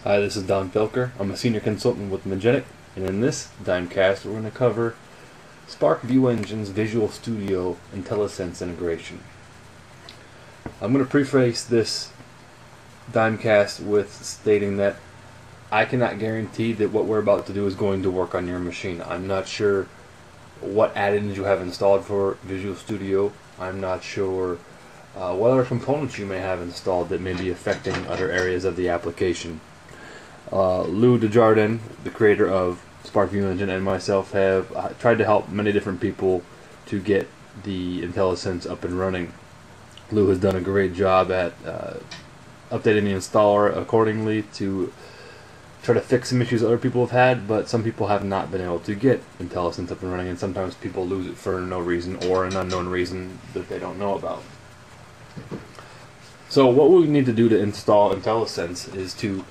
Hi, this is Donn Felker. I'm a senior consultant with Magetic, and in this Dimecast we're going to cover Spark View Engine's Visual Studio IntelliSense integration. I'm going to preface this Dimecast with stating that I cannot guarantee that what we're about to do is going to work on your machine. I'm not sure what add-ins you have installed for Visual Studio. I'm not sure what other components you may have installed that may be affecting other areas of the application. Lou Desjardins, the creator of Spark View Engine, and myself have tried to help many different people to get the IntelliSense up and running. Lou has done a great job at updating the installer accordingly to try to fix some issues other people have had, but some people have not been able to get IntelliSense up and running, and sometimes people lose it for no reason or an unknown reason that they don't know about. So what we need to do to install IntelliSense is to,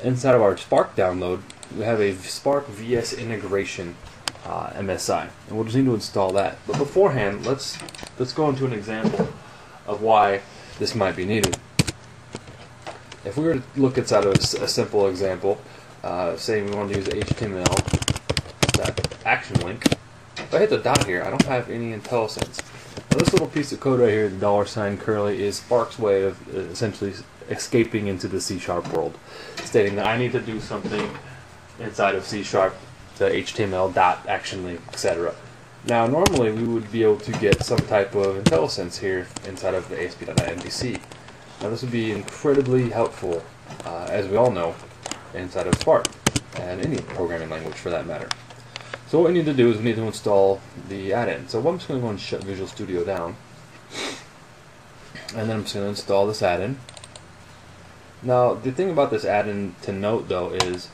inside of our Spark download, we have a Spark VS integration MSI, and we'll just need to install that. But beforehand, let's go into an example of why this might be needed. If we were to look inside of a simple example, say we want to use HTML that action link. If I hit the dot here, I don't have any IntelliSense. Now this little piece of code right here, the $sign curly, is Spark's way of essentially escaping into the C# world, stating that I need to do something inside of C#, the HTML dot action link, etc. Now normally we would be able to get some type of IntelliSense here inside of the ASP.NET MVC. Now this would be incredibly helpful, as we all know, inside of Spark, and any programming language for that matter. So what we need to do is we need to install the add-in. So I'm just going to go and shut Visual Studio down, and then I'm just going to install this add-in. Now the thing about this add-in to note though is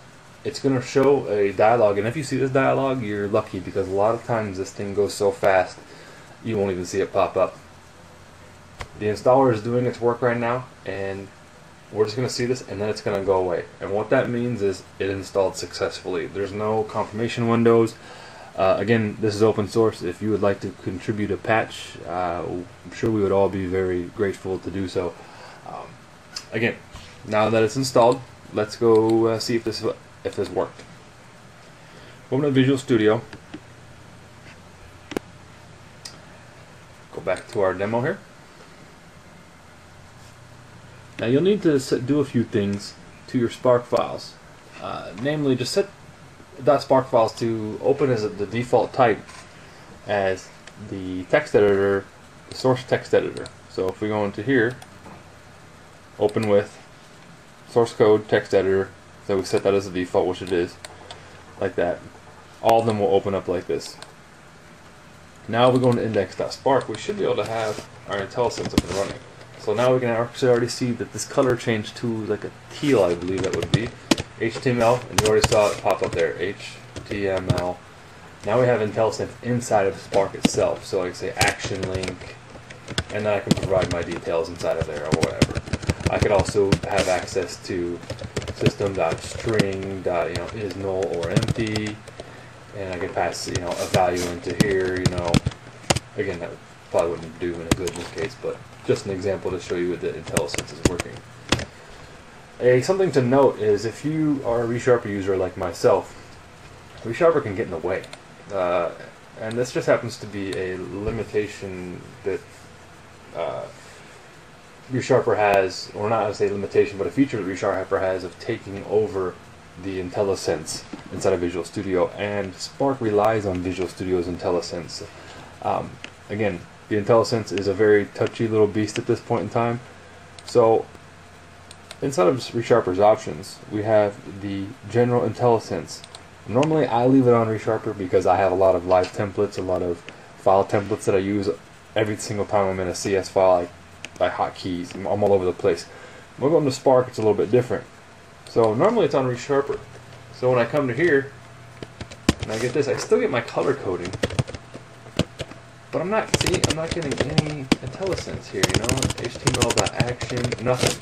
it's going to show a dialog, and if you see this dialog, you're lucky, because a lot of times this thing goes so fast you won't even see it pop up. The installer is doing its work right now, and we're just going to see this, and then it's going to go away. And what that means is it installed successfully. There's no confirmation windows. Again, this is open source. If you would like to contribute a patch, I'm sure we would all be very grateful to do so. Again, now that it's installed, let's go see if this worked. Open up Visual Studio. Go back to our demo here. Now you'll need to do a few things to your Spark files. Namely, just set .spark files to open as the default type as the text editor, the source text editor. So if we go into here, open with source code text editor, so we set that as the default, which it is, like that. All of them will open up like this. Now we go into index.spark, we should be able to have our IntelliSense up and running. So now we can actually already see that this color changed to like a teal, I believe that would be. HTML, and you already saw it pop up there, HTML. Now we have IntelliSense inside of Spark itself, so I can say action link, and then I can provide my details inside of there or whatever. I could also have access to system.string, is null or empty, and I could pass, a value into here, Again, that probably wouldn't do any good in this case, but just an example to show you that IntelliSense is working. Something to note is if you are a ReSharper user like myself, ReSharper can get in the way. And this just happens to be a limitation that ReSharper has, or not as a limitation, but a feature that ReSharper has of taking over the IntelliSense inside of Visual Studio, and Spark relies on Visual Studio's IntelliSense. Again, the IntelliSense is a very touchy little beast at this point in time. So inside of ReSharper's options, we have the general IntelliSense. Normally I leave it on ReSharper because I have a lot of live templates, a lot of file templates that I use every single time I'm in a CS file by hotkeys. I'm all over the place. When I go into Spark, it's a little bit different. So normally it's on ReSharper. So when I come to here and I get this, I still get my color coding, but I'm not getting any IntelliSense here, HTML.action, nothing.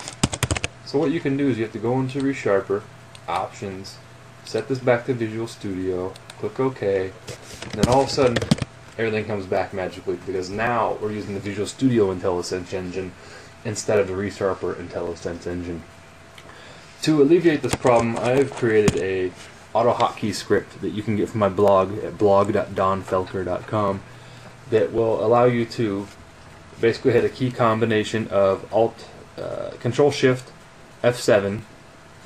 So what you can do is you have to go into ReSharper, options, set this back to Visual Studio, click OK, and then all of a sudden everything comes back magically, because now we're using the Visual Studio IntelliSense engine instead of the ReSharper IntelliSense engine. To alleviate this problem, I've created a auto hotkey script that you can get from my blog at blog.donnfelker.com that will allow you to basically hit a key combination of Control Shift F7,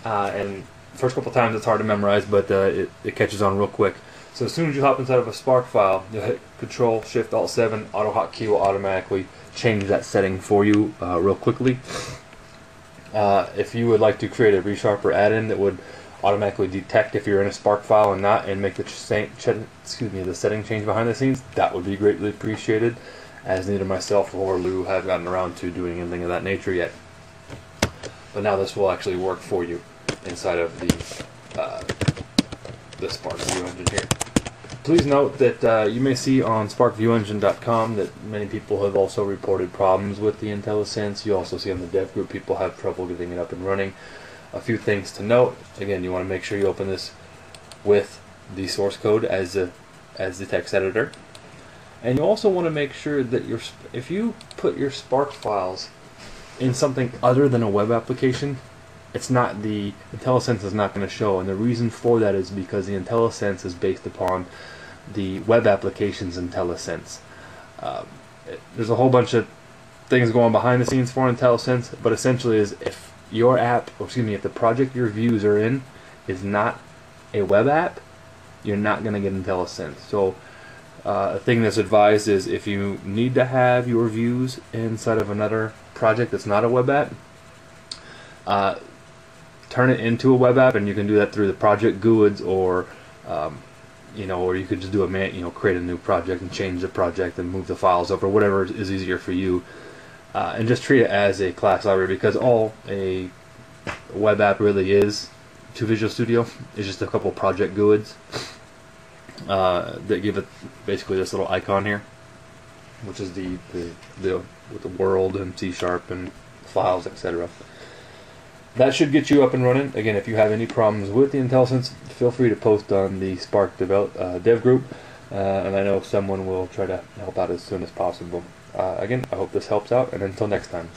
and first couple times it's hard to memorize, but it catches on real quick. So as soon as you hop inside of a Spark file, you'll hit Control Shift Alt 7. Auto hotkey will automatically change that setting for you real quickly. If you would like to create a ReSharper add-in that would automatically detect if you're in a Spark file and not, and make the setting change behind the scenes, that would be greatly appreciated, as neither myself or Lou have gotten around to doing anything of that nature yet. But now this will actually work for you inside of the Spark View Engine here. Please note that you may see on SparkViewEngine.com that many people have also reported problems with the IntelliSense. You also see on the dev group people have trouble getting it up and running. A few things to note. Again, you want to make sure you open this with the source code as the text editor. And you also want to make sure that if you put your Spark files in something other than a web application, the IntelliSense is not going to show, and the reason for that is because the IntelliSense is based upon the web application's IntelliSense. There's a whole bunch of things going behind the scenes for IntelliSense, but essentially is if your app, if the project your views are in is not a web app, you're not going to get IntelliSense. So a thing that's advised is if you need to have your views inside of another project that's not a web app, turn it into a web app, and you can do that through the project GUIDs, or or you could just do create a new project and change the project and move the files over, whatever is easier for you, and just treat it as a class library, because all a web app really is to Visual Studio is just a couple project GUIDs that give it basically this little icon here, which is with the world and C# and files, etc. That should get you up and running. Again, if you have any problems with the IntelliSense, feel free to post on the Spark dev group, and I know someone will try to help out as soon as possible. Again, I hope this helps out, and until next time.